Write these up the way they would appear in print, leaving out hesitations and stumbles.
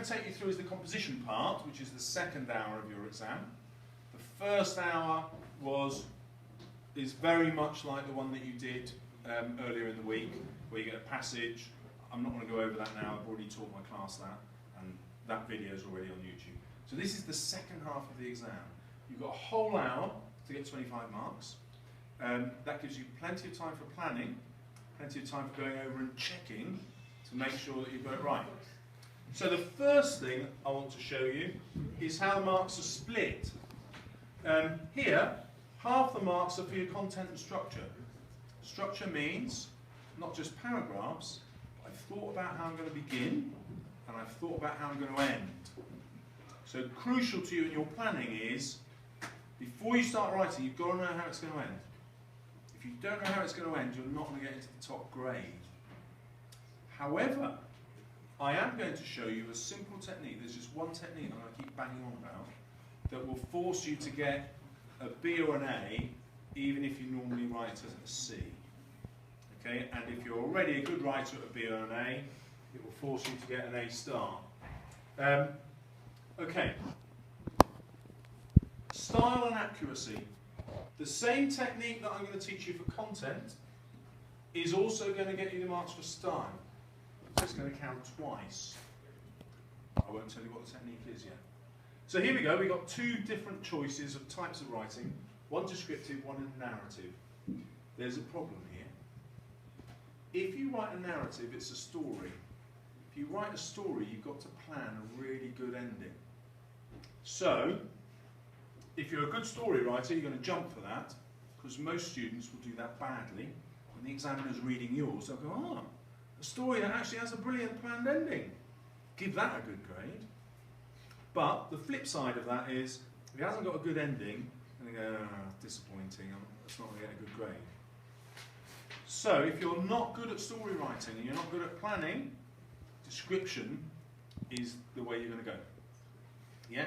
to take you through is the composition part, which is the second hour of your exam. The first hour is very much like the one that you did earlier in the week, where you get a passage. I'm not going to go over that now, I've already taught my class that, and that video is already on YouTube. So this is the second half of the exam. You've got a whole hour to get 25 marks. That gives you plenty of time for planning, plenty of time for going over and checking to make sure that you've got it right. So the first thing I want to show you is how the marks are split. Here, half the marks are for your content and structure. Structure means not just paragraphs, but I've thought about how I'm going to begin, and I've thought about how I'm going to end. So crucial to you in your planning is, before you start writing, you've got to know how it's going to end. If you don't know how it's going to end, you're not going to get into the top grade. However, I am going to show you a simple technique. There's just one technique I'm going to keep banging on about that will force you to get a B or an A, even if you normally write as a C. Okay? And if you're already a good writer at a B or an A, it will force you to get an A star. Okay. Style and accuracy. The same technique that I'm going to teach you for content is also going to get you the marks for style. It's going to count twice. I won't tell you what the technique is yet. So here we go, we've got two different choices of types of writing, one descriptive, one narrative. There's a problem here. If you write a narrative, it's a story. If you write a story, you've got to plan a really good ending. So, if you're a good story writer, you're going to jump for that, because most students will do that badly. When the examiner's reading yours, they'll go, ah, a story that actually has a brilliant planned ending. Give that a good grade. But the flip side of that is, if it hasn't got a good ending, then they go, oh, disappointing, it's not going to get a good grade. So if you're not good at story writing and you're not good at planning, description is the way you're going to go. Yeah?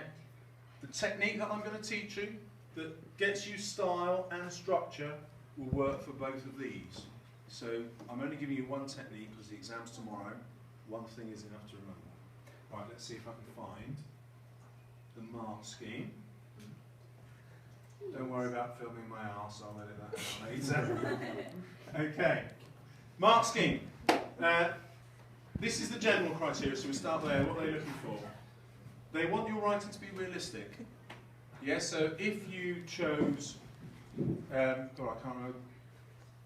The technique that I'm going to teach you that gets you style and structure will work for both of these. So I'm only giving you one technique because the exam's tomorrow. One thing is enough to remember. Right, let's see if I can find the mark scheme. Don't worry about filming my arse, I'll edit that out later. Okay, mark scheme. This is the general criteria, so we start there. What are they looking for? They want your writing to be realistic. Yes, so if you chose, I can't remember.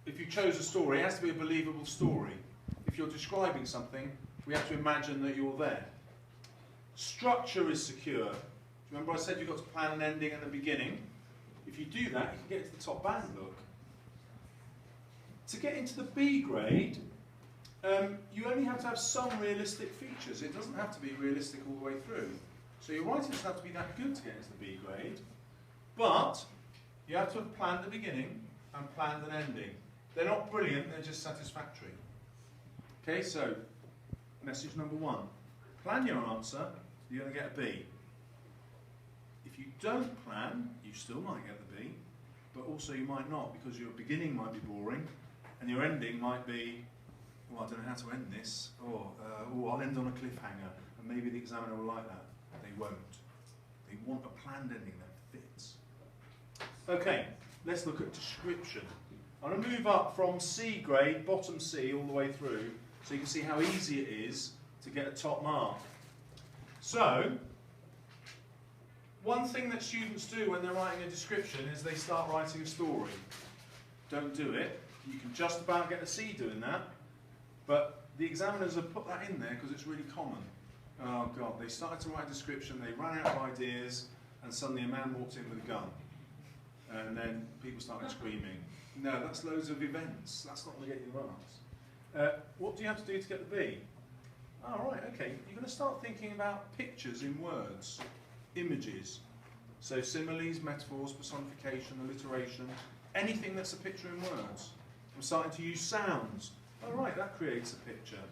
If you chose a story, it has to be a believable story. If you're describing something, we have to imagine that you're there. Structure is secure. Remember I said you've got to plan an ending and a beginning? If you do that, you can get into the top band look. To get into the B grade, you only have to have some realistic features. It doesn't have to be realistic all the way through. So your writing doesn't have to be that good to get into the B grade, but you have to have planned the beginning and planned an ending. They're not brilliant, they're just satisfactory. Okay, so message number one. Plan your answer, you're going to get a B. If you don't plan, you still might get the B, but also you might not, because your beginning might be boring, and your ending might be, well, I don't know how to end this, or I'll end on a cliffhanger, and maybe the examiner will like that. They won't. They want a planned ending that fits. Okay, let's look at description. I'm going to move up from C grade, bottom C, all the way through, so you can see how easy it is to get a top mark. So, one thing that students do when they're writing a description is they start writing a story. Don't do it. You can just about get a C doing that, but the examiners have put that in there because it's really common. Oh God, they started to write a description, they ran out of ideas, and suddenly a man walked in with a gun. And then people started screaming. No, that's loads of events. That's not going to get you the marks. What do you have to do to get the B? Oh, right, okay. You're going to start thinking about pictures in words, images. So similes, metaphors, personification, alliteration, anything that's a picture in words. I'm starting to use sounds. Oh, right, that creates a picture.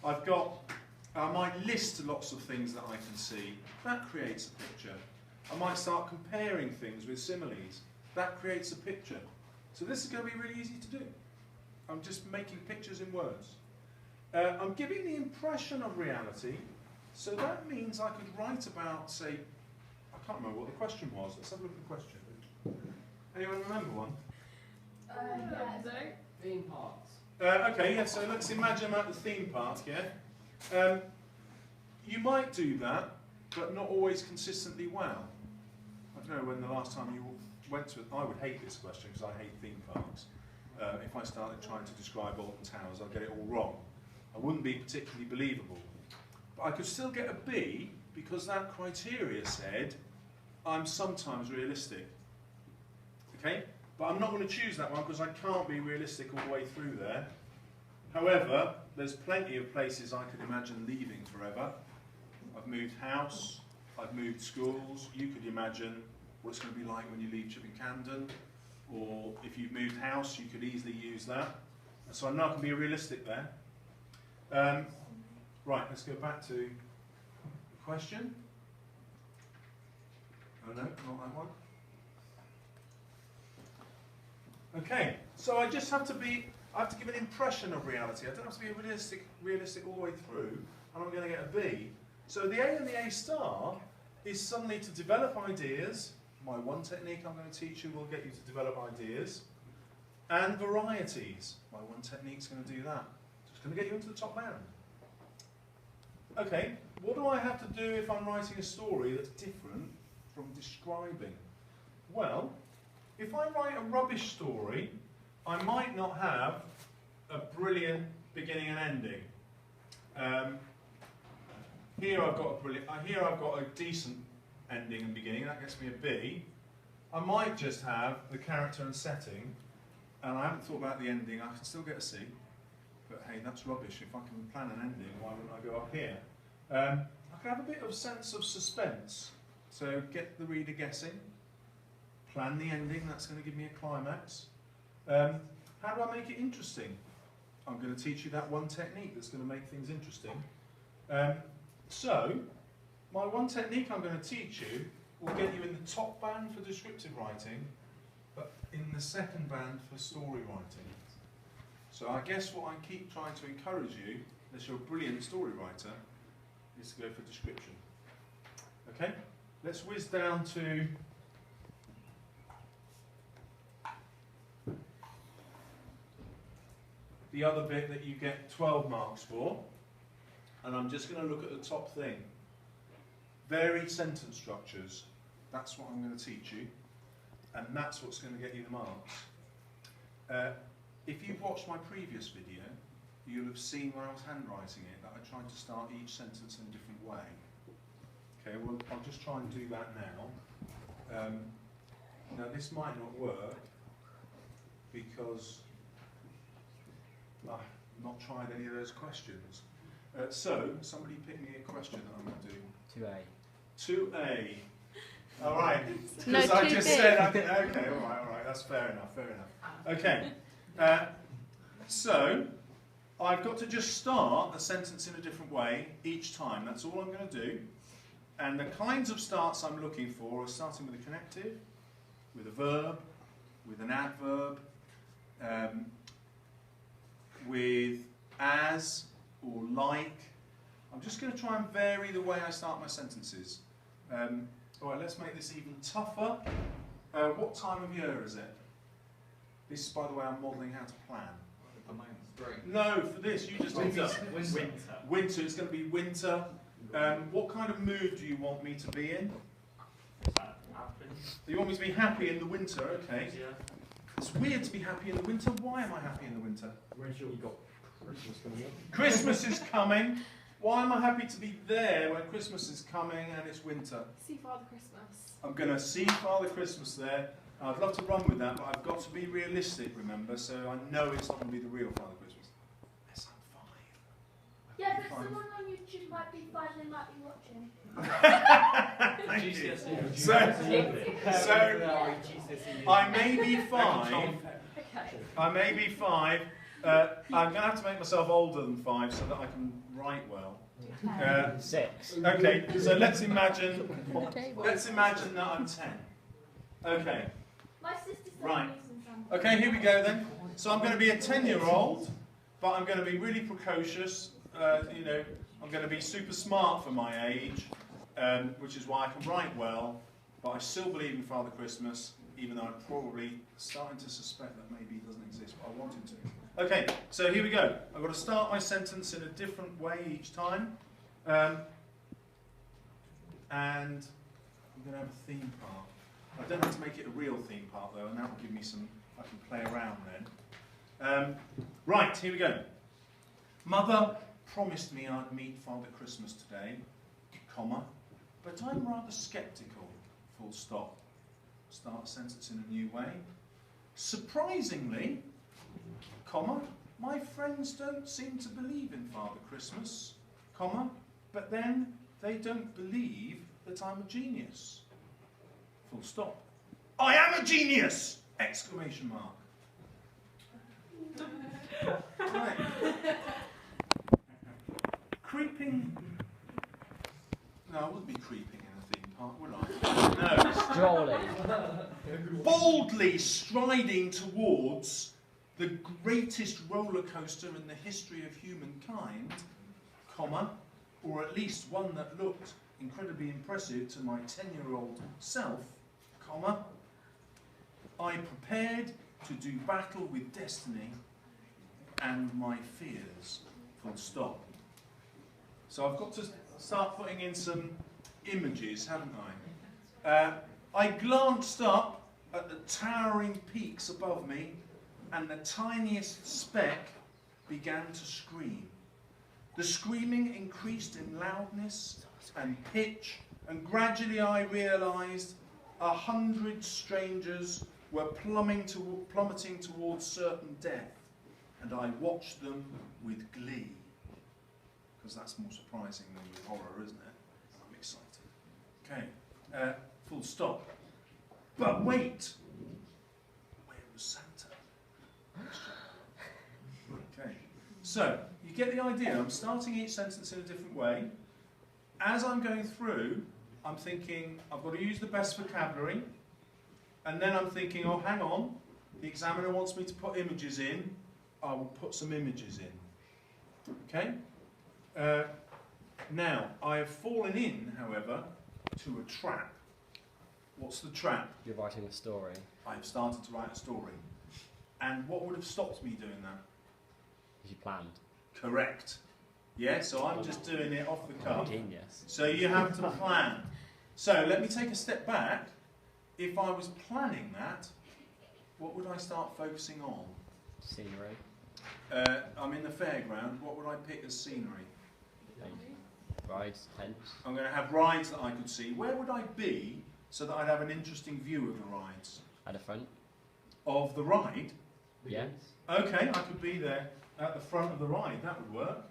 I've got, I might list lots of things that I can see. That creates a picture. I might start comparing things with similes. That creates a picture. So this is going to be really easy to do. I'm just making pictures in words. I'm giving the impression of reality So that means I could write about, say, I can't remember what the question was. Let's have a look at the question. Anyone remember one? Theme parks. Okay, yeah, so let's imagine I'm at the theme park, yeah? You might do that, but not always consistently well. I don't know when the last time you went to it. I would hate this question because I hate theme parks. If I started trying to describe Alton Towers, I'd get it all wrong. I wouldn't be particularly believable. But I could still get a B because that criteria said I'm sometimes realistic. Okay? But I'm not going to choose that one because I can't be realistic all the way through there. However, there's plenty of places I could imagine leaving forever. I've moved house, I've moved schools. You could imagine what it's going to be like when you leave Chipping Camden, or if you've moved house, you could easily use that. And so I'm not going to be realistic there. Right, let's go back to the question. Oh no, not that one. Okay, so I just have to give an impression of reality. I don't have to be realistic all the way through, and I'm going to get a B. So the A and the A star is suddenly to develop ideas. My one technique I'm going to teach you will get you to develop ideas. And varieties. My one technique is going to do that. So it's going to get you into the top band. Okay, what do I have to do if I'm writing a story that's different from describing? Well, if I write a rubbish story, I might not have a brilliant beginning and ending. Here I've got a decent ending and beginning. That gets me a B. I might just have the character and setting, and I haven't thought about the ending. I can still get a C, but hey, that's rubbish. If I can plan an ending, why wouldn't I go up here? I can have a bit of sense of suspense. So get the reader guessing. Plan the ending. That's going to give me a climax. How do I make it interesting? I'm going to teach you that one technique that's going to make things interesting. So, my one technique I'm going to teach you will get you in the top band for descriptive writing, but in the second band for story writing. So I guess what I keep trying to encourage you, unless you're a brilliant story writer, is to go for description. Okay? Let's whiz down to the other bit that you get 12 marks for. And I'm just going to look at the top thing. Varied sentence structures. That's what I'm going to teach you. And that's what's going to get you the marks. If you've watched my previous video, you'll have seen when I was handwriting it that I tried to start each sentence in a different way. Okay, well, I'll just try and do that now. Now, this might not work because I've not tried any of those questions. So, somebody pick me a question that I'm going to do. 2A. 2A. All right. No, because I just said, okay, all right, that's fair enough. Okay. So, I've got to just start a sentence in a different way each time. That's all I'm going to do. And the kinds of starts I'm looking for are starting with a connective, with a verb, with an adverb, with as or like. I'm just going to try and vary the way I start my sentences. All right, let's make this even tougher. What time of year is it? This, by the way, I'm modelling how to plan. Spring. No, for this, you just Winter. Winter, it's going to be winter. What kind of mood do you want me to be in? You want me to be happy in the winter, okay. Yeah. It's weird to be happy in the winter. Why am I happy in the winter? You've got Christmas coming up. Christmas is coming. Why am I happy to be there when Christmas is coming and it's winter? See Father Christmas. I'm going to see Father Christmas there. I'd love to run with that, but I've got to be realistic, remember, so I know it's not going to be the real Father Christmas. Yes, I'm 5. Yeah, but someone on YouTube might be 5, they might be watching. Thank you. IGCSE. So I may be 5. Okay. I may be 5. I'm going to have to make myself older than 5 so that I can write well. 6. Okay, so let's imagine that I'm 10. Okay. My sister's Right. some. Okay, here we go then. So I'm going to be a 10-year-old, but I'm going to be really precocious, I'm going to be super smart for my age, which is why I can write well, but I still believe in Father Christmas, even though I'm probably starting to suspect that maybe he doesn't exist, but I want him to. Okay, so here we go. I've got to start my sentence in a different way each time. And I'm going to have a theme part. I don't have to make it a real theme part though, and that will give me some, I can play around then. Right, here we go. Mother promised me I'd meet Father Christmas today, comma, but I'm rather sceptical, full stop. Start sentence in a new way. Surprisingly, comma, my friends don't seem to believe in Father Christmas, comma, but then they don't believe that I'm a genius. Full stop. I am a genius! Exclamation mark. Right. Creeping. No, I wouldn't be creeping in a theme park, would I? No. Strolling. Boldly striding towards the greatest roller coaster in the history of humankind, comma, or at least one that looked incredibly impressive to my 10-year-old self, comma, I prepared to do battle with destiny and my fears, full stop. So I've got to start putting in some images, haven't I? I glanced up at the towering peaks above me, and the tiniest speck began to scream. The screaming increased in loudness and pitch, and gradually I realised 100 strangers were plummeting towards certain death, and I watched them with glee. Because that's more surprising than with horror, isn't it? I'm excited. Okay, full stop. But wait! Where was Santa? Okay, so you get the idea. I'm starting each sentence in a different way. As I'm going through, I'm thinking, I've got to use the best vocabulary. And then I'm thinking, oh, hang on, the examiner wants me to put images in. I will put some images in. Okay? Now, I have fallen in, however, to a trap. What's the trap? You're writing a story. I've started to write a story. And what would have stopped me doing that? You planned. Correct. Yeah, so I'm just doing it off the cuff. Genius. So you have to plan. So let me take a step back. If I was planning that, what would I start focusing on? Scenery. I'm in the fairground. What would I pick as scenery? Rides, tents. I'm going to have rides that I could see. Where would I be so that I'd have an interesting view of the rides? At the front. Of the ride? Yes. Okay, I could be there at the front of the ride. That would work.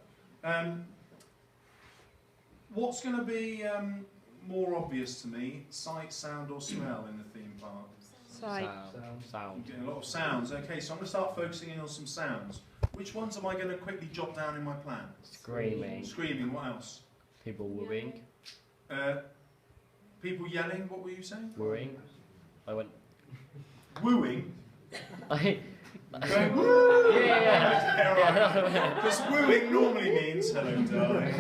What's going to be more obvious to me? Sight, sound or smell in the theme park? Sight. Sound. I'm getting a lot of sounds. Okay, so I'm going to start focusing in on some sounds. Which ones am I going to quickly jot down in my plan? Screaming. Screaming, what else? People wooing. People yelling, what were you saying? Wooing. I went. Wooing? Going woo! Yeah. Because wooing normally means, hello darling.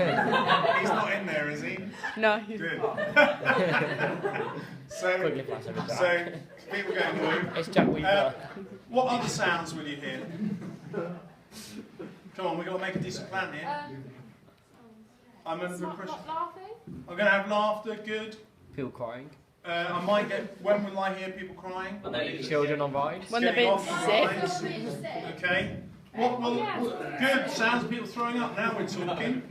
He's not in there, is he? No. Good. Quickly flash every time. So, people going woo. It's Jack Weaver. What other sounds will you hear? Come on, we've got to make a decent plan here. I'm under pressure. Not laughing? I'm going to have laughter, good. People crying. I might get, when will I hear people crying? Children on rides. When they're Getting being off the sick. rides. Okay. What will, good, sounds of people throwing up, now we're talking.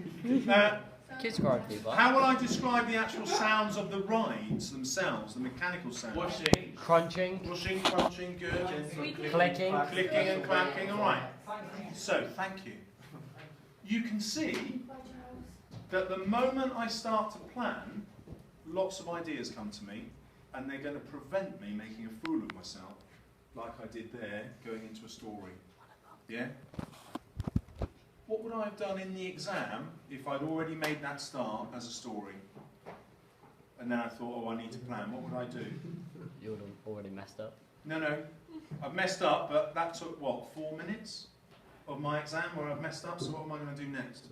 Kids crying people. How will I describe the actual sounds of the rides themselves, the mechanical sounds? Washing. Crunching. Washing, crunching, good. Clicking. Clicking and clanking, alright. So, thank you. You can see that the moment I start to plan, lots of ideas come to me, and they're going to prevent me making a fool of myself, like I did there, going into a story. Yeah? What would I have done in the exam if I'd already made that start as a story? And then I thought, oh, I need to plan. What would I do? You would have already messed up. No. I've messed up, but that took, what, 4 minutes of my exam where I've messed up, so what am I going to do next?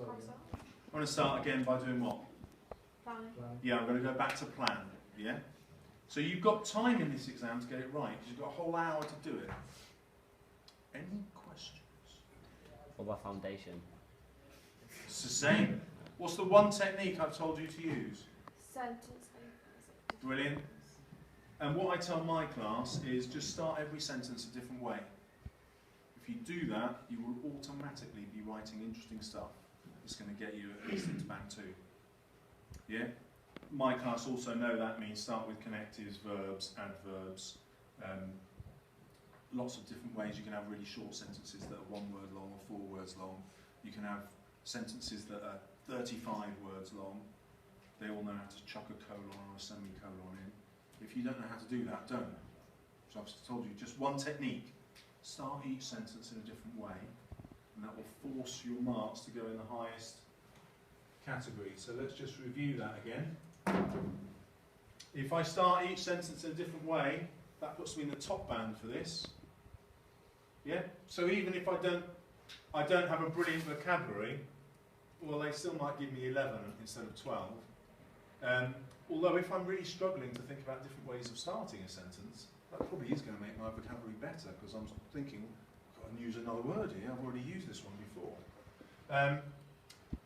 I'm going to start again by doing what? Fine. Yeah, I'm going to go back to plan. Yeah? So you've got time in this exam to get it right, because you've got a whole hour to do it. Any questions? What about foundation? It's the same. What's the one technique I've told you to use? Sentence. Brilliant. And what I tell my class is just start every sentence a different way. If you do that, you will automatically be writing interesting stuff that's going to get you at least into band 2. Yeah? My class also know that means start with connectives, verbs, adverbs. Lots of different ways. You can have really short sentences that are 1 word long or 4 words long. You can have sentences that are 35 words long. They all know how to chuck a colon or a semicolon in. If you don't know how to do that, don't. So I've told you just one technique. Start each sentence in a different way, and that will force your marks to go in the highest category. So let's just review that again. If I start each sentence in a different way, that puts me in the top band for this. Yeah? So even if I don't have a brilliant vocabulary, well, they still might give me 11 instead of 12. Although if I'm really struggling to think about different ways of starting a sentence, that probably is going to make my vocabulary better, because I'm thinking, I've got to use another word here, I've already used this one before.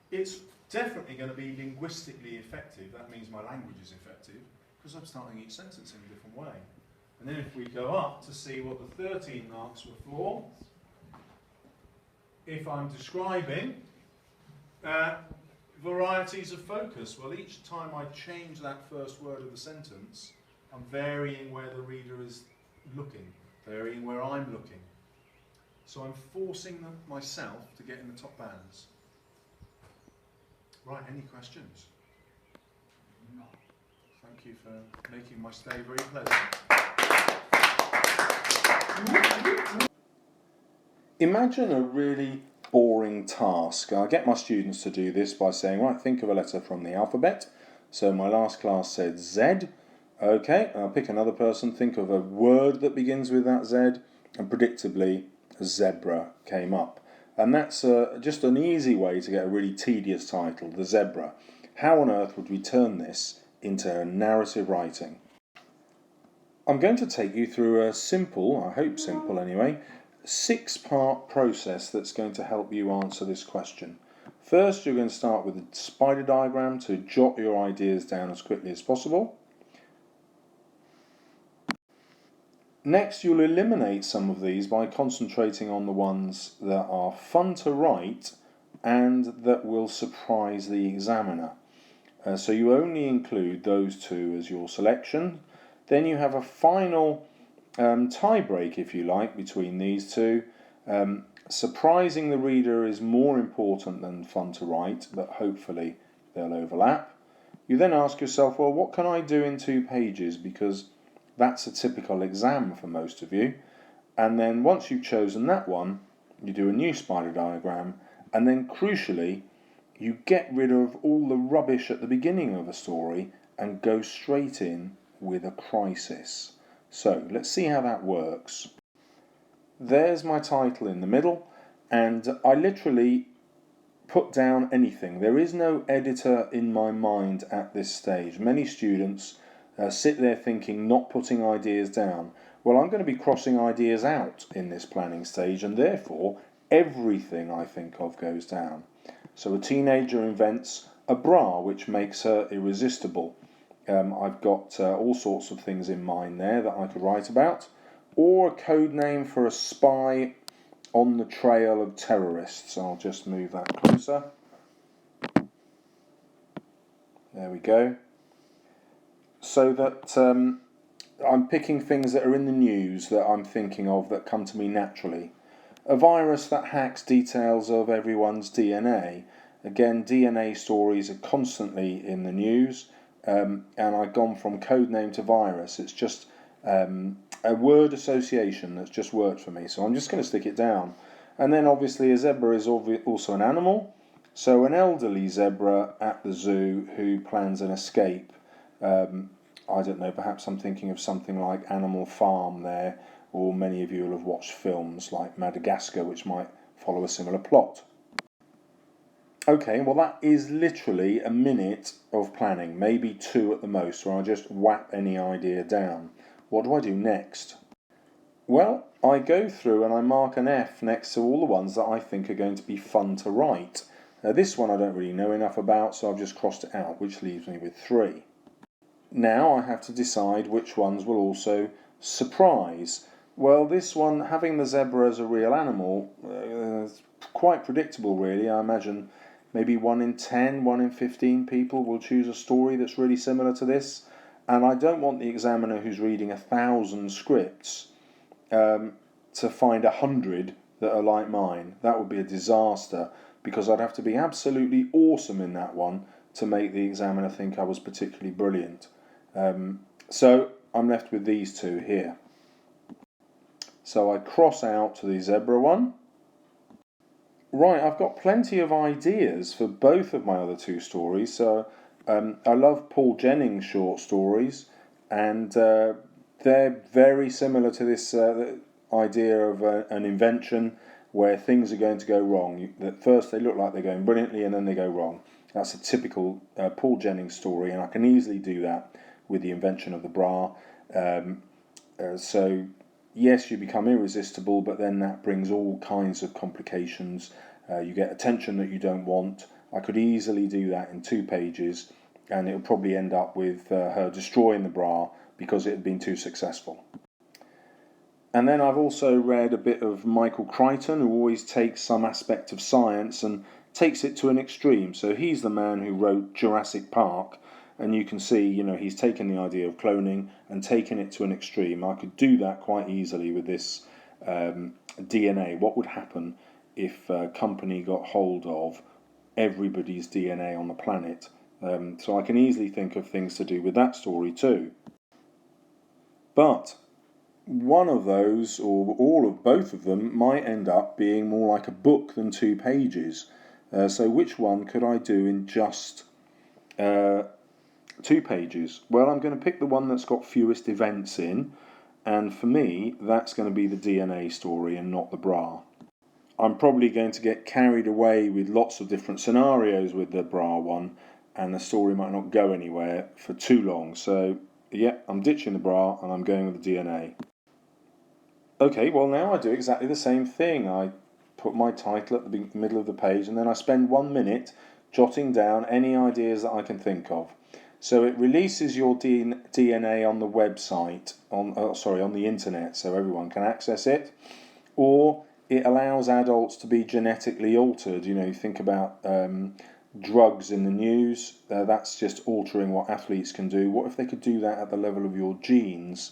It's definitely going to be linguistically effective. That means my language is effective, because I'm starting each sentence in a different way. And then if we go up to see what the 13 marks were for, if I'm describing varieties of focus, well, each time I change that first word of the sentence, I'm varying where the reader is looking, varying where I'm looking. So I'm forcing myself to get in the top bands. Right, any questions? No. Thank you for making my stay very pleasant. Imagine a really boring task. I get my students to do this by saying, right, think of a letter from the alphabet. So my last class said Z. Okay, I'll pick another person, think of a word that begins with that Z, and predictably, zebra came up. And that's just an easy way to get a really tedious title, the zebra. How on earth would we turn this into narrative writing? I'm going to take you through a simple, I hope simple anyway, 6-part process that's going to help you answer this question. First, you're going to start with a spider diagram to jot your ideas down as quickly as possible. Next, you'll eliminate some of these by concentrating on the ones that are fun to write and that will surprise the examiner. So you only include those 2 as your selection. Then you have a final tie break, if you like, between these 2. Surprising the reader is more important than fun to write, but hopefully they'll overlap. You then ask yourself, well, what can I do in 2 pages? Because that's a typical exam for most of you. And then once you've chosen that one, you do a new spider diagram, and then crucially, you get rid of all the rubbish at the beginning of a story and go straight in with a crisis. So let's see how that works. There's my title in the middle, and I literally put down anything. There is no editor in my mind at this stage. Many students sit there thinking, not putting ideas down. Well, I'm going to be crossing ideas out in this planning stage, and therefore everything I think of goes down. So a teenager invents a bra which makes her irresistible. I've got all sorts of things in mind there that I could write about. Or a code name for a spy on the trail of terrorists. I'll just move that closer. There we go. So that I'm picking things that are in the news that I'm thinking of that come to me naturally. A virus that hacks details of everyone's DNA. Again, DNA stories are constantly in the news, and I've gone from codename to virus. It's just a word association that's just worked for me, so I'm just going to stick it down. And then obviously a zebra is also an animal, so an elderly zebra at the zoo who plans an escape. I don't know, perhaps I'm thinking of something like Animal Farm there, or many of you will have watched films like Madagascar which might follow a similar plot. Okay, well that is literally a minute of planning, maybe 2 at the most, where I just whap any idea down. What do I do next? Well, I go through and I mark an F next to all the ones that I think are going to be fun to write. Now this one I don't really know enough about, so I've just crossed it out, which leaves me with 3. Now I have to decide which ones will also surprise. Well, this one, having the zebra as a real animal, is quite predictable really. I imagine maybe 1 in 10, 1 in 15 people will choose a story that's really similar to this. And I don't want the examiner who's reading 1,000 scripts to find 100 that are like mine. That would be a disaster, because I'd have to be absolutely awesome in that one to make the examiner think I was particularly brilliant. So I'm left with these 2 here. So I cross out to the zebra one. Right, I've got plenty of ideas for both of my other 2 stories. So I love Paul Jennings' short stories, and they're very similar to this idea of an invention where things are going to go wrong. At first they look like they're going brilliantly and then they go wrong. That's a typical Paul Jennings story, and I can easily do that with the invention of the bra. So yes, you become irresistible, but then that brings all kinds of complications. You get attention that you don't want. I could easily do that in 2 pages, and it would probably end up with her destroying the bra because it had been too successful. And then I've also read a bit of Michael Crichton, who always takes some aspect of science and takes it to an extreme. So he's the man who wrote Jurassic Park, and you can see, you know, he's taken the idea of cloning and taken it to an extreme. I could do that quite easily with this DNA. What would happen if a company got hold of everybody's DNA on the planet? So I can easily think of things to do with that story too. But one of those, or all of both of them, might end up being more like a book than 2 pages. So which one could I do in just 2 pages? Well, I'm going to pick the one that's got fewest events in, and for me that's going to be the DNA story and not the bra. I'm probably going to get carried away with lots of different scenarios with the bra one, and the story might not go anywhere for too long. So yeah, I'm ditching the bra and I'm going with the DNA. Okay, well now I do exactly the same thing. I put my title at the middle of the page, and then I spend 1 minute jotting down any ideas that I can think of. So it releases your DNA on the website, on the internet, so everyone can access it, or it allows adults to be genetically altered. You know, you think about drugs in the news, that's just altering what athletes can do. What if they could do that at the level of your genes?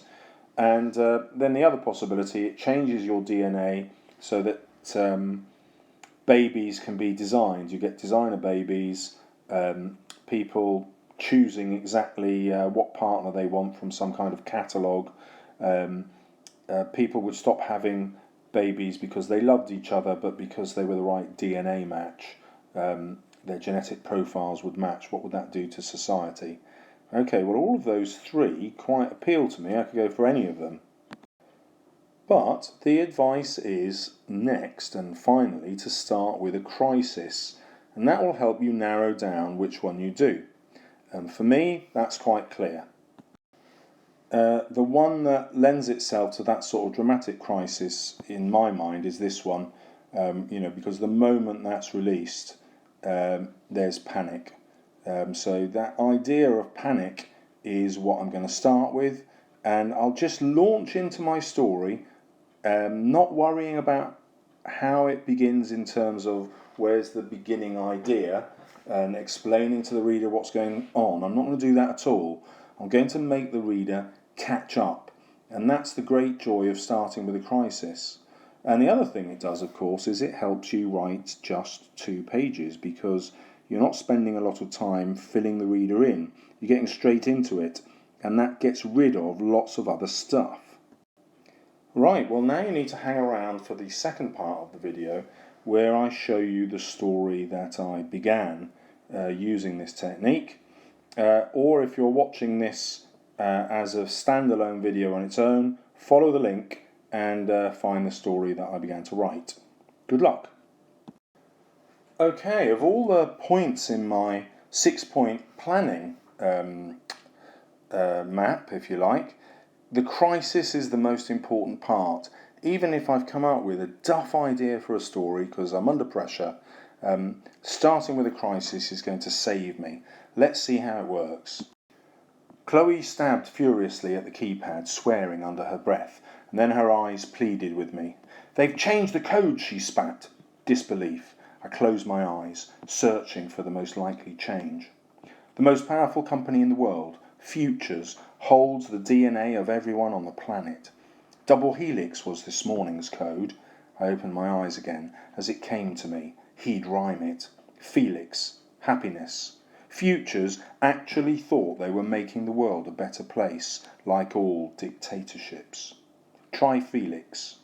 And then the other possibility, it changes your DNA so that babies can be designed. You get designer babies, people choosing exactly what partner they want from some kind of catalogue. People would stop having babies because they loved each other, but because they were the right DNA match, their genetic profiles would match. What would that do to society? Okay, well all of those 3 quite appeal to me. I could go for any of them. But the advice is next and finally to start with a crisis, and that will help you narrow down which one you do. And for me, that's quite clear. The one that lends itself to that sort of dramatic crisis in my mind is this one, because the moment that's released, there's panic. So that idea of panic is what I'm going to start with, and I'll just launch into my story, not worrying about how it begins in terms of where's the beginning idea and explaining to the reader what's going on. I'm not going to do that at all. I'm going to make the reader catch up, and that's the great joy of starting with a crisis. And the other thing it does, of course, is it helps you write just 2 pages, because you're not spending a lot of time filling the reader in. You're getting straight into it, and that gets rid of lots of other stuff. Right, well now you need to hang around for the second part of the video, where I show you the story that I began using this technique. Or if you're watching this as a standalone video on its own, follow the link and find the story that I began to write. Good luck. Okay, of all the points in my 6-point planning map, if you like, the crisis is the most important part. Even if I've come up with a duff idea for a story because I'm under pressure, starting with a crisis is going to save me. Let's see how it works. Chloe stabbed furiously at the keypad, swearing under her breath, and then her eyes pleaded with me. "They've changed the code," she spat. Disbelief. I closed my eyes, searching for the most likely change. The most powerful company in the world, Futures, holds the DNA of everyone on the planet. Double helix was this morning's code. I opened my eyes again as it came to me. He'd rhyme it. Felix, happiness. Futures actually thought they were making the world a better place, like all dictatorships. Try Felix.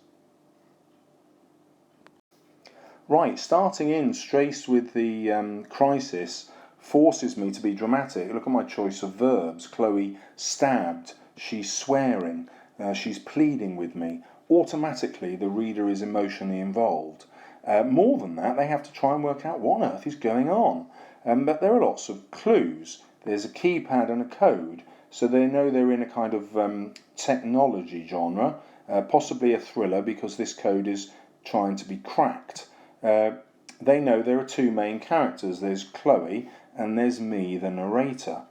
Right, starting in straight with the crisis forces me to be dramatic. Look at my choice of verbs. Chloe stabbed, she's swearing, she's pleading with me. Automatically the reader is emotionally involved. More than that, they have to try and work out what on earth is going on. But there are lots of clues. There's a keypad and a code, so they know they're in a kind of technology genre, possibly a thriller because this code is trying to be cracked. They know there are two main characters. There's Chloe and there's me, the narrator.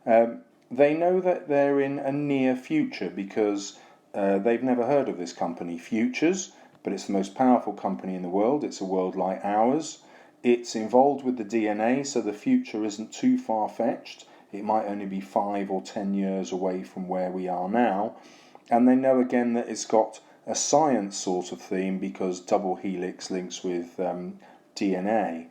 They know that they're in a near future because they've never heard of this company, Futures, but it's the most powerful company in the world. It's a world like ours. It's involved with the DNA, so the future isn't too far-fetched. It might only be 5 or 10 years away from where we are now. And they know again that it's got a science sort of theme because double helix links with DNA.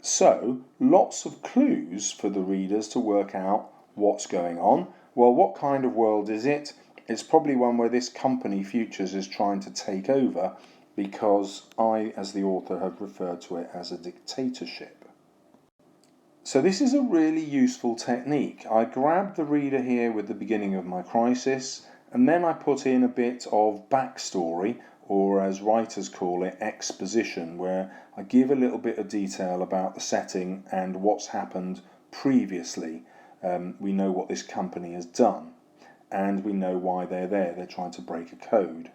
So, lots of clues for the readers to work out what's going on. Well, what kind of world is it? It's probably one where this company, Futures, is trying to take over because I, as the author, have referred to it as a dictatorship. So this is a really useful technique. I grab the reader here with the beginning of my crisis, and then I put in a bit of backstory, or as writers call it, exposition, where I give a little bit of detail about the setting and what's happened previously. We know what this company has done, and we know why they're there. They're trying to break a code.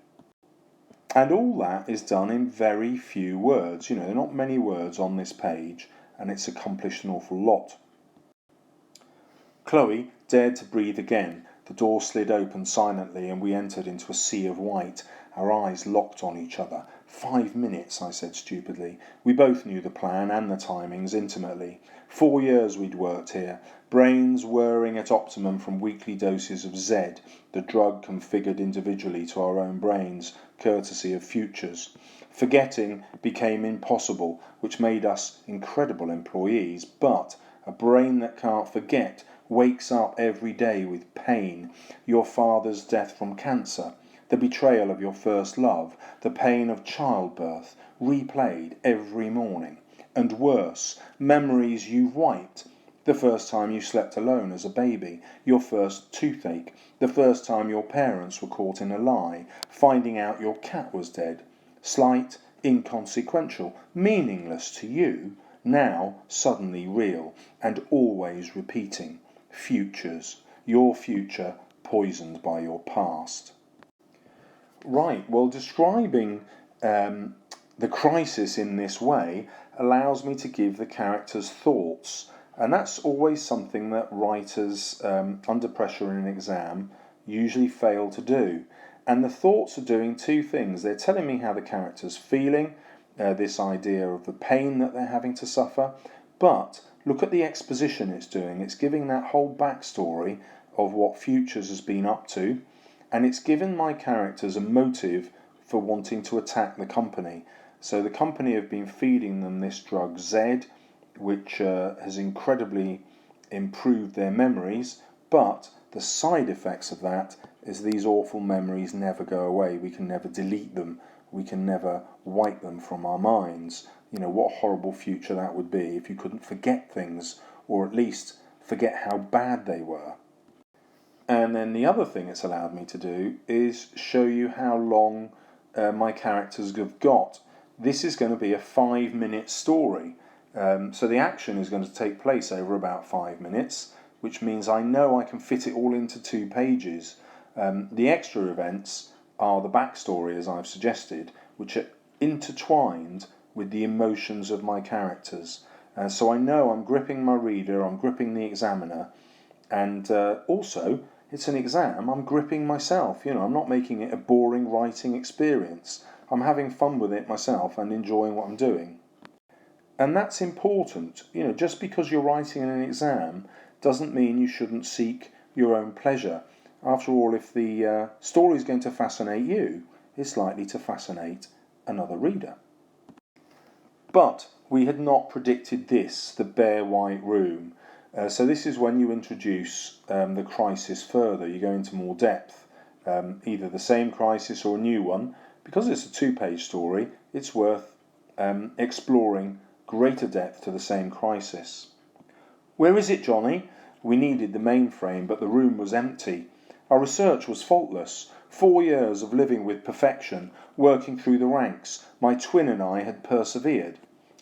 And all that is done in very few words. There are not many words on this page, and it's accomplished an awful lot. Chloe dared to breathe again. The door slid open silently, and we entered into a sea of white. Our eyes locked on each other. 5 minutes, I said stupidly. We both knew the plan and the timings intimately. 4 years we'd worked here, brains whirring at optimum from weekly doses of Z, the drug configured individually to our own brains, courtesy of Futures. Forgetting became impossible, which made us incredible employees, but a brain that can't forget wakes up every day with pain. Your father's death from cancer, the betrayal of your first love, the pain of childbirth, replayed every morning. And worse, memories you've wiped. The first time you slept alone as a baby, your first toothache, the first time your parents were caught in a lie, finding out your cat was dead. Slight, inconsequential, meaningless to you, now suddenly real, and always repeating. Futures, your future poisoned by your past. Right, well, describing the crisis in this way allows me to give the characters thoughts, and that's always something that writers under pressure in an exam usually fail to do. And the thoughts are doing two things. They're telling me how the character's feeling, this idea of the pain that they're having to suffer, but look at the exposition it's doing. It's giving that whole backstory of what Futures has been up to, and it's given my characters a motive for wanting to attack the company. So the company have been feeding them this drug Z, which has incredibly improved their memories, but the side effects of that is these awful memories never go away. We can never delete them. We can never wipe them from our minds. What a horrible future that would be if you couldn't forget things, or at least forget how bad they were. And then the other thing it's allowed me to do is show you how long my characters have got. this is going to be a 5-minute story. So the action is going to take place over about 5 minutes, which means I know I can fit it all into 2 pages. The extra events are the backstory, as I've suggested, which are intertwined with the emotions of my characters. So I know I'm gripping my reader, I'm gripping the examiner, and also it's an exam, I'm gripping myself. I'm not making it a boring writing experience. I'm having fun with it myself and enjoying what I'm doing. And that's important. Just because you're writing an exam doesn't mean you shouldn't seek your own pleasure. After all, if the story is going to fascinate you, it's likely to fascinate another reader. But we had not predicted this, the bare white room. So this is when you introduce the crisis further. You go into more depth, either the same crisis or a new one. Because it's a 2-page story, it's worth exploring greater depth to the same crisis. Where is it, Johnny? We needed the mainframe, but the room was empty. Our research was faultless. 4 years of living with perfection, working through the ranks. My twin and I had persevered.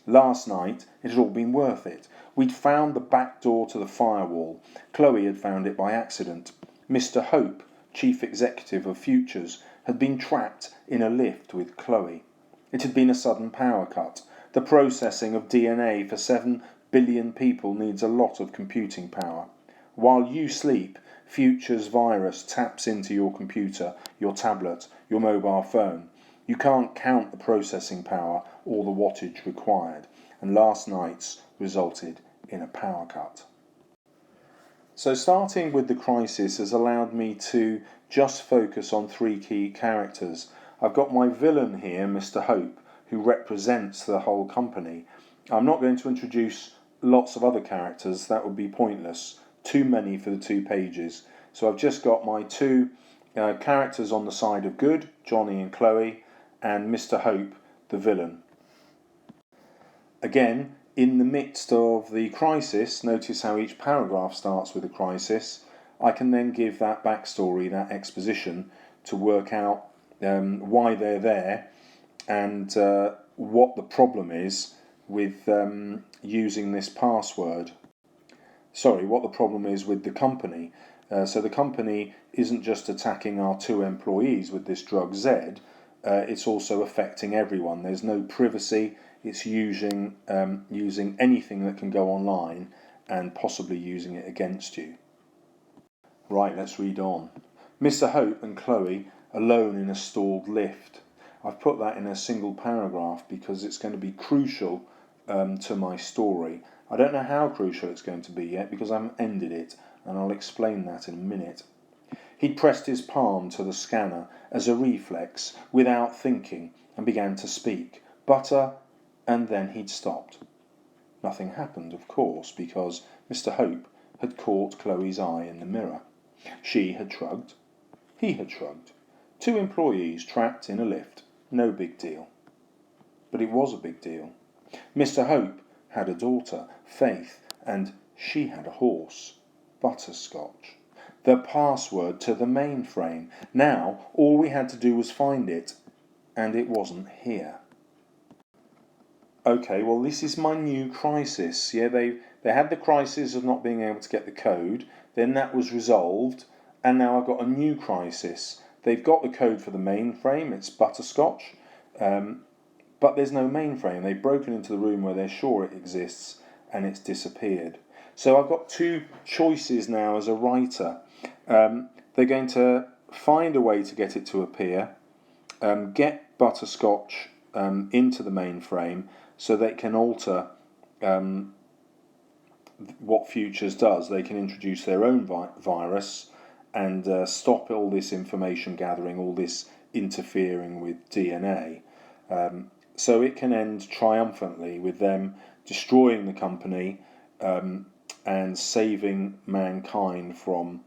Last night, it had all been worth it. We'd found the back door to the firewall. Chloe had found it by accident. Mr. Hope, chief executive of Futures, had been trapped in a lift with Chloe. It had been a sudden power cut. The processing of DNA for 7 billion people needs a lot of computing power. While you sleep, Futures virus taps into your computer, your tablet, your mobile phone. You can't count the processing power or the wattage required, and last night's resulted in a power cut. So starting with the crisis has allowed me to just focus on 3 key characters. I've got my villain here, Mr. Hope, who represents the whole company. I'm not going to introduce lots of other characters, that would be pointless. Too many for the 2 pages. So I've just got my 2 characters on the side of good, Johnny and Chloe, and Mr. Hope, the villain. Again, in the midst of the crisis, notice how each paragraph starts with a crisis. I can then give that backstory, that exposition, to work out why they're there and what the problem is with using this password. What the problem is with the company. So the company isn't just attacking our 2 employees with this drug Z, it's also affecting everyone. There's no privacy. It's using anything that can go online and possibly using it against you. Right, let's read on. Mr. Hope and Chloe alone in a stalled lift. I've put that in a single paragraph because it's going to be crucial to my story. I don't know how crucial it's going to be yet because I haven't ended it, and I'll explain that in a minute. He'd pressed his palm to the scanner as a reflex, without thinking, and began to speak. Butter, and then he'd stopped. Nothing happened, of course, because Mr. Hope had caught Chloe's eye in the mirror. She had shrugged. He had shrugged. 2 employees trapped in a lift. No big deal. But it was a big deal. Mr. Hope had a daughter, Faith, and she had a horse, Butterscotch. The password to the mainframe. Now, all we had to do was find it, and it wasn't here. Okay, well, this is my new crisis. Yeah, they had the crisis of not being able to get the code, then that was resolved, and now I've got a new crisis. They've got the code for the mainframe, it's Butterscotch, but there's no mainframe. They've broken into the room where they're sure it exists, and it's disappeared. So I've got 2 choices now as a writer. They're going to find a way to get it to appear, get Butterscotch into the mainframe so they can alter what Futures does. They can introduce their own virus and stop all this information gathering, all this interfering with DNA. So it can end triumphantly with them destroying the company and saving mankind from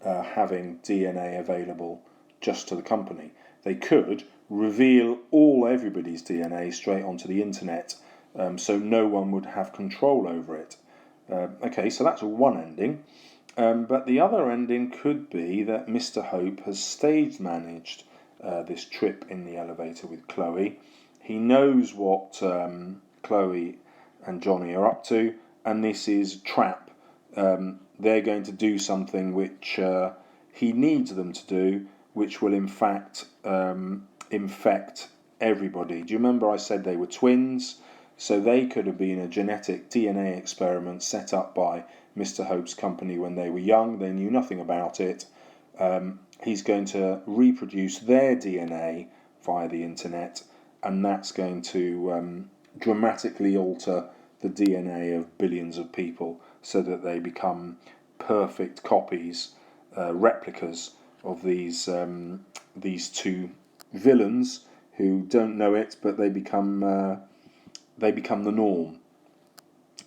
having DNA available just to the company. They could reveal everybody's DNA straight onto the internet, so no one would have control over it. Okay, so that's one ending. But the other ending could be that Mr. Hope has stage managed this trip in the elevator with Chloe. He knows what Chloe and Johnny are up to, and this is a trap. They're going to do something which he needs them to do, which will in fact infect everybody. Do you remember I said they were twins? So they could have been a genetic DNA experiment set up by Mr. Hope's company when they were young. They knew nothing about it. He's going to reproduce their DNA via the internet, and that's going to dramatically alter the DNA of billions of people so that they become perfect copies, replicas of these two villains who don't know it, but they become the norm.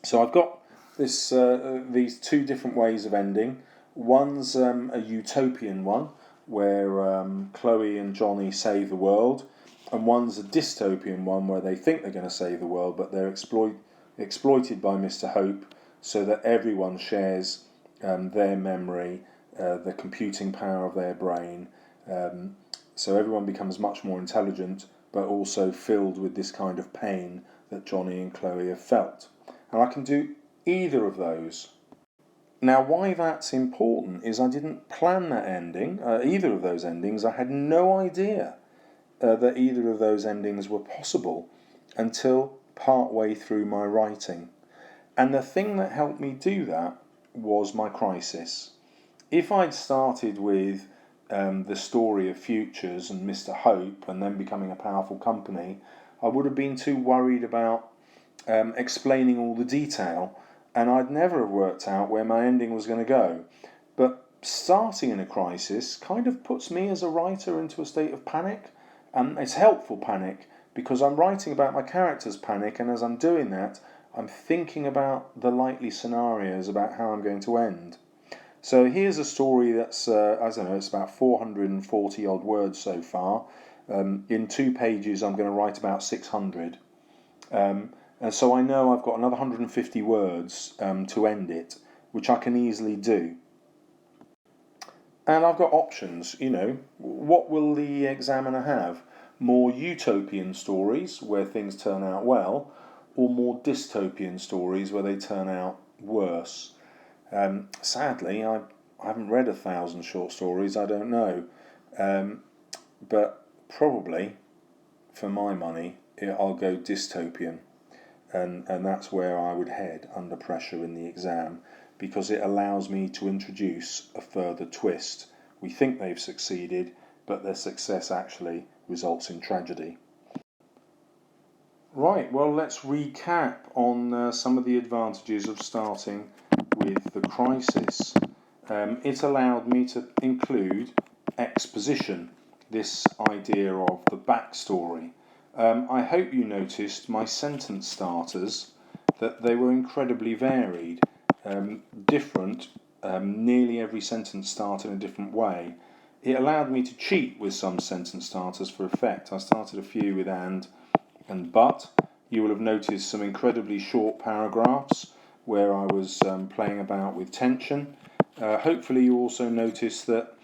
So I've got these two different ways of ending. One's a utopian one, where Chloe and Johnny save the world, and one's a dystopian one where they think they're going to save the world, but they're exploited by Mr. Hope so that everyone shares their memory, the computing power of their brain, so everyone becomes much more intelligent, but also filled with this kind of pain that Johnny and Chloe have felt. And I can do either of those. Now, why that's important is I didn't plan that ending, either of those endings. I had no idea that either of those endings were possible until part way through my writing. And the thing that helped me do that was my crisis. If I'd started with the story of Futures and Mr. Hope and then becoming a powerful company, I would have been too worried about explaining all the detail, and I'd never have worked out where my ending was going to go. But starting in a crisis kind of puts me as a writer into a state of panic, and it's helpful panic because I'm writing about my character's panic, and as I'm doing that, I'm thinking about the likely scenarios about how I'm going to end. So here's a story that's, it's about 440 odd words so far. In 2 pages I'm going to write about 600. And so I know I've got another 150 words to end it, which I can easily do. And I've got options, what will the examiner have? More utopian stories where things turn out well, or more dystopian stories where they turn out worse? Sadly, I haven't read 1,000 short stories, I don't know. But probably, for my money, I'll go dystopian. And that's where I would head under pressure in the exam, because it allows me to introduce a further twist. We think they've succeeded, but their success actually results in tragedy. Right, well, let's recap on some of the advantages of starting with the crisis. It allowed me to include exposition, this idea of the backstory. I hope you noticed my sentence starters, that they were incredibly varied, different. Nearly every sentence started in a different way. It allowed me to cheat with some sentence starters for effect. I started a few with and but. You will have noticed some incredibly short paragraphs where I was playing about with tension. Hopefully you also noticed that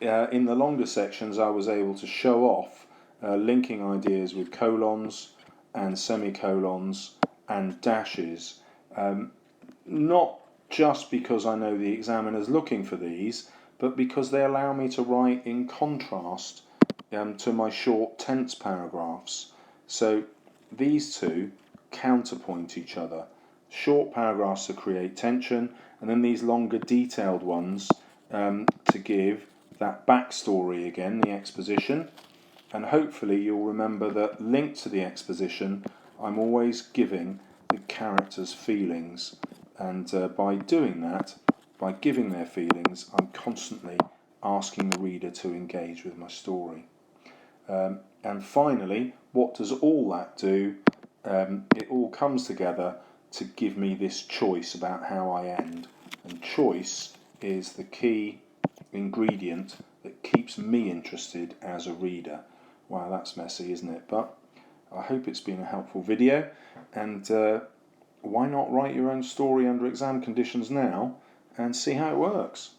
in the longer sections I was able to show off linking ideas with colons and semicolons and dashes. Not just because I know the examiner's looking for these, but because they allow me to write in contrast to my short tense paragraphs. So these two counterpoint each other. Short paragraphs to create tension, and then these longer detailed ones to give that backstory again, the exposition. And hopefully you'll remember that linked to the exposition, I'm always giving the characters' feelings. And by doing that, by giving their feelings, I'm constantly asking the reader to engage with my story. And finally, what does all that do? It all comes together to give me this choice about how I end. And choice is the key ingredient that keeps me interested as a reader. Wow, that's messy, isn't it? But I hope it's been a helpful video, and why not write your own story under exam conditions now and see how it works?